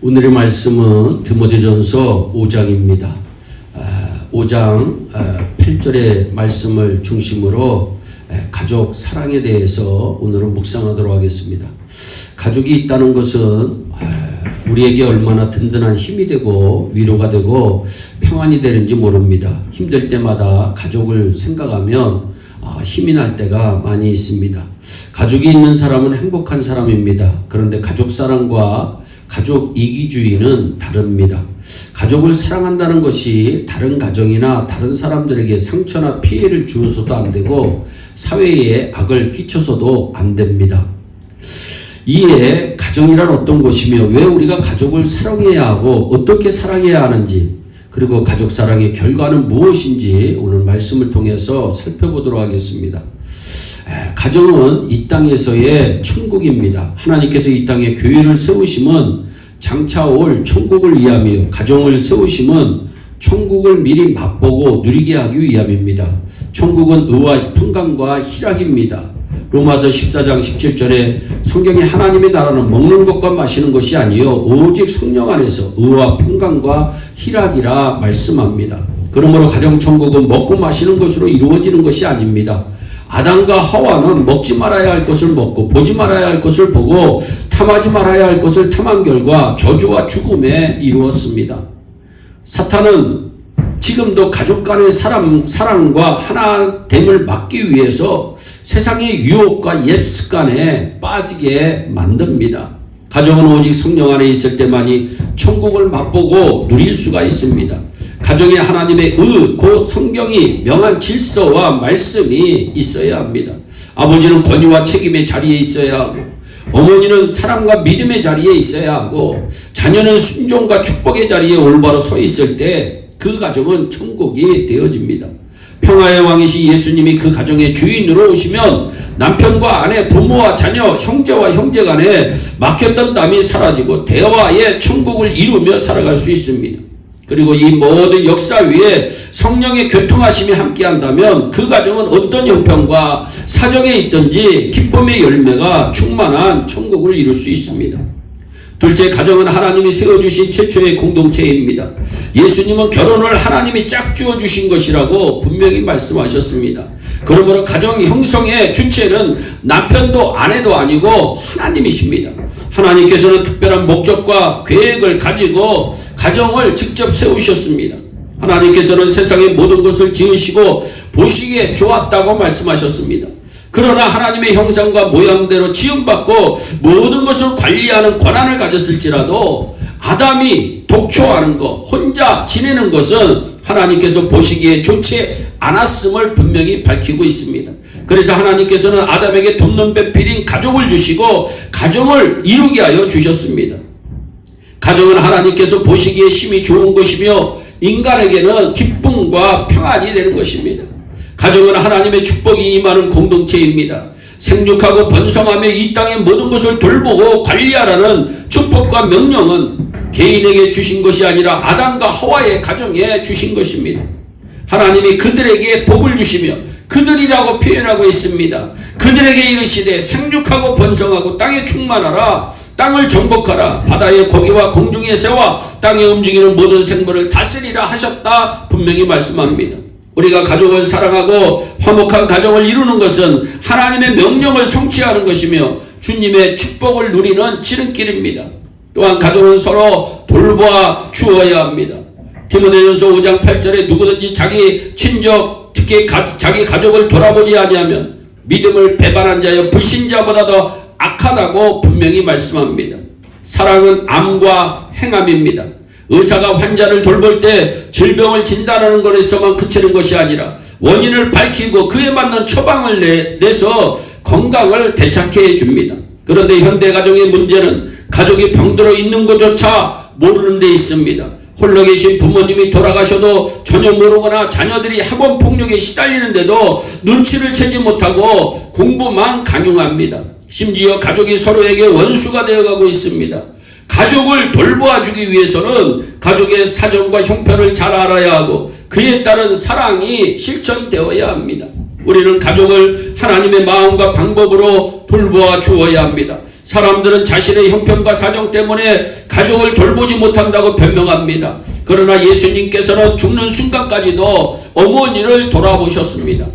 오늘의 말씀은 디모데전서 5장입니다. 5장 8절의 말씀을 중심으로 가족 사랑에 대해서 오늘은 묵상하도록 하겠습니다. 가족이 있다는 것은 우리에게 얼마나 든든한 힘이 되고 위로가 되고 평안이 되는지 모릅니다. 힘들 때마다 가족을 생각하면 힘이 날 때가 많이 있습니다. 가족이 있는 사람은 행복한 사람입니다. 그런데 가족 사랑과 가족 이기주의는 다릅니다. 가족을 사랑한다는 것이 다른 가정이나 다른 사람들에게 상처나 피해를 주어서도 안 되고 사회에 악을 끼쳐서도 안 됩니다. 이에 가정이란 어떤 것이며 왜 우리가 가족을 사랑해야 하고 어떻게 사랑해야 하는지, 그리고 가족 사랑의 결과는 무엇인지 오늘 말씀을 통해서 살펴보도록 하겠습니다. 가정은 이 땅에서의 천국입니다. 하나님께서 이 땅에 교회를 세우심은 장차 올 천국을 위함이요, 가정을 세우심은 천국을 미리 맛보고 누리게 하기 위함입니다. 천국은 의와 평강과 희락입니다. 로마서 14장 17절에 성경에 하나님의 나라는 먹는 것과 마시는 것이 아니요 오직 성령 안에서 의와 평강과 희락이라 말씀합니다. 그러므로 가정천국은 먹고 마시는 것으로 이루어지는 것이 아닙니다. 아담과 하와는 먹지 말아야 할 것을 먹고 보지 말아야 할 것을 보고 탐하지 말아야 할 것을 탐한 결과 저주와 죽음에 이루었습니다. 사탄은 지금도 가족 간의 사랑과 하나됨을 막기 위해서 세상의 유혹과 옛 습관에 빠지게 만듭니다. 가족은 오직 성령 안에 있을 때만이 천국을 맛보고 누릴 수가 있습니다. 가정에 하나님의 의, 곧 성경이 명한 질서와 말씀이 있어야 합니다. 아버지는 권위와 책임의 자리에 있어야 하고, 어머니는 사랑과 믿음의 자리에 있어야 하고, 자녀는 순종과 축복의 자리에 올바로 서 있을 때 그 가정은 천국이 되어집니다. 평화의 왕이신 예수님이 그 가정의 주인으로 오시면 남편과 아내, 부모와 자녀, 형제와 형제 간에 막혔던 땀이 사라지고 대화의 천국을 이루며 살아갈 수 있습니다. 그리고 이 모든 역사 위에 성령의 교통하심이 함께한다면 그 가정은 어떤 형편과 사정에 있든지 기쁨의 열매가 충만한 천국을 이룰 수 있습니다. 둘째, 가정은 하나님이 세워주신 최초의 공동체입니다. 예수님은 결혼을 하나님이 짝지어 주신 것이라고 분명히 말씀하셨습니다. 그러므로 가정 형성의 주체는 남편도 아내도 아니고 하나님이십니다. 하나님께서는 특별한 목적과 계획을 가지고 가정을 직접 세우셨습니다. 하나님께서는 세상의 모든 것을 지으시고 보시기에 좋았다고 말씀하셨습니다. 그러나 하나님의 형상과 모양대로 지음받고 모든 것을 관리하는 권한을 가졌을지라도 아담이 독초하는 것, 혼자 지내는 것은 하나님께서 보시기에 좋지 않았음을 분명히 밝히고 있습니다. 그래서 하나님께서는 아담에게 돕는 배필인 가족을 주시고 가정을 이루게 하여 주셨습니다. 가정은 하나님께서 보시기에 심히 좋은 것이며 인간에게는 기쁨과 평안이 되는 것입니다. 가정은 하나님의 축복이 임하는 공동체입니다. 생육하고 번성하며 이 땅의 모든 것을 돌보고 관리하라는 축복과 명령은 개인에게 주신 것이 아니라 아담과 하와의 가정에 주신 것입니다. 하나님이 그들에게 복을 주시며 그들이라고 표현하고 있습니다. 그들에게 이르시되 생육하고 번성하고 땅에 충만하라, 땅을 정복하라, 바다의 고기와 공중의 새와 땅에 움직이는 모든 생물을 다스리라 하셨다 분명히 말씀합니다. 우리가 가족을 사랑하고 화목한 가정을 이루는 것은 하나님의 명령을 성취하는 것이며 주님의 축복을 누리는 지름길입니다. 또한 가족은 서로 돌보아 주어야 합니다. 디모데전서 5장 8절에 누구든지 자기 친족, 특히 자기 가족을 돌아보지 아니하면 믿음을 배반한 자여 불신자보다 더 악하다고 분명히 말씀합니다. 사랑은 암과 행함입니다. 의사가 환자를 돌볼 때 질병을 진단하는 것에서만 그치는 것이 아니라 원인을 밝히고 그에 맞는 처방을 내서 건강을 되찾게 해줍니다. 그런데 현대 가정의 문제는 가족이 병들어 있는 것조차 모르는 데 있습니다. 홀로 계신 부모님이 돌아가셔도 전혀 모르거나 자녀들이 학원 폭력에 시달리는데도 눈치를 채지 못하고 공부만 강요합니다. 심지어 가족이 서로에게 원수가 되어가고 있습니다. 가족을 돌보아주기 위해서는 가족의 사정과 형편을 잘 알아야 하고 그에 따른 사랑이 실천되어야 합니다. 우리는 가족을 하나님의 마음과 방법으로 돌보아 주어야 합니다. 사람들은 자신의 형편과 사정 때문에 가족을 돌보지 못한다고 변명합니다. 그러나 예수님께서는 죽는 순간까지도 어머니를 돌아보셨습니다.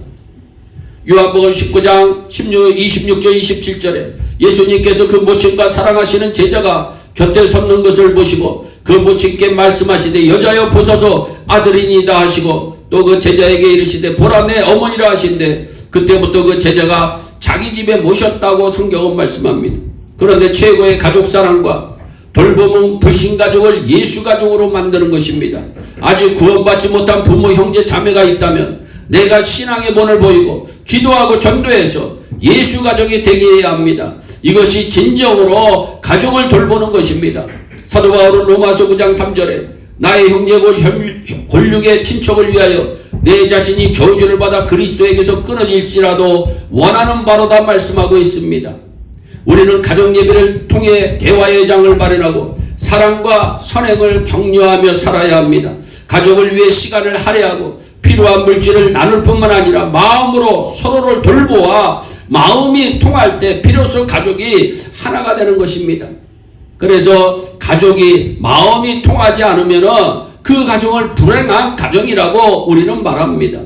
요한복음 19장 26절 27절에 예수님께서 그 모친과 사랑하시는 제자가 곁에 섰는 것을 보시고 그 모친께 말씀하시되 여자여 보소서 아들이니이다 하시고 또 그 제자에게 이르시되 보라 내 어머니라 하신대 그때부터 그 제자가 자기 집에 모셨다고 성경은 말씀합니다. 그런데 최고의 가족 사랑과 돌봄은 불신가족을 예수가족으로 만드는 것입니다. 아직 구원받지 못한 부모 형제 자매가 있다면 내가 신앙의 본을 보이고 기도하고 전도해서 예수가족이 되게 해야 합니다. 이것이 진정으로 가족을 돌보는 것입니다. 사도 바울은 로마서 9장 3절에 나의 형제 골육의 친척을 위하여 내 자신이 저주를 받아 그리스도에게서 끊어질지라도 원하는 바로다 말씀하고 있습니다. 우리는 가정 예배를 통해 대화의 장을 마련하고 사랑과 선행을 격려하며 살아야 합니다. 가족을 위해 시간을 할애하고 필요한 물질을 나눌 뿐만 아니라 마음으로 서로를 돌보아 마음이 통할 때 비로소 가족이 하나가 되는 것입니다. 그래서 가족이 마음이 통하지 않으면 그 가정을 불행한 가정이라고 우리는 말합니다.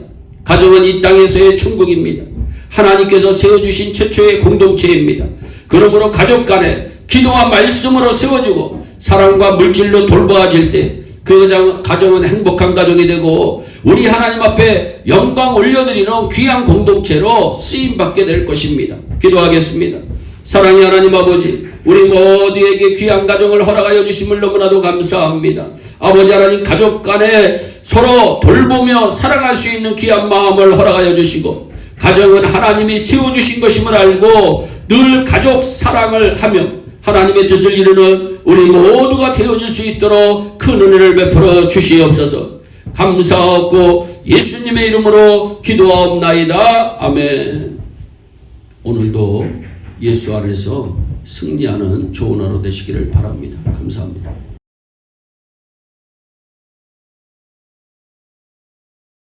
가정은 이 땅에서의 천국입니다. 하나님께서 세워주신 최초의 공동체입니다. 그러므로 가족 간에 기도와 말씀으로 세워주고 사랑과 물질로 돌보아질 때 그 가정은 행복한 가정이 되고 우리 하나님 앞에 영광 올려드리는 귀한 공동체로 쓰임받게 될 것입니다. 기도하겠습니다. 사랑의 하나님 아버지, 우리 모두에게 귀한 가정을 허락하여 주심을 너무나도 감사합니다. 아버지 하나님, 가족 간에 서로 돌보며 사랑할 수 있는 귀한 마음을 허락하여 주시고 가정은 하나님이 세워주신 것임을 알고 늘 가족 사랑을 하며 하나님의 뜻을 이루는 우리 모두가 되어질 수 있도록 큰 은혜를 베풀어 주시옵소서. 감사하고 예수님의 이름으로 기도하옵나이다. 아멘. 오늘도 예수 안에서 승리하는 좋은 하루 되시기를 바랍니다. 감사합니다.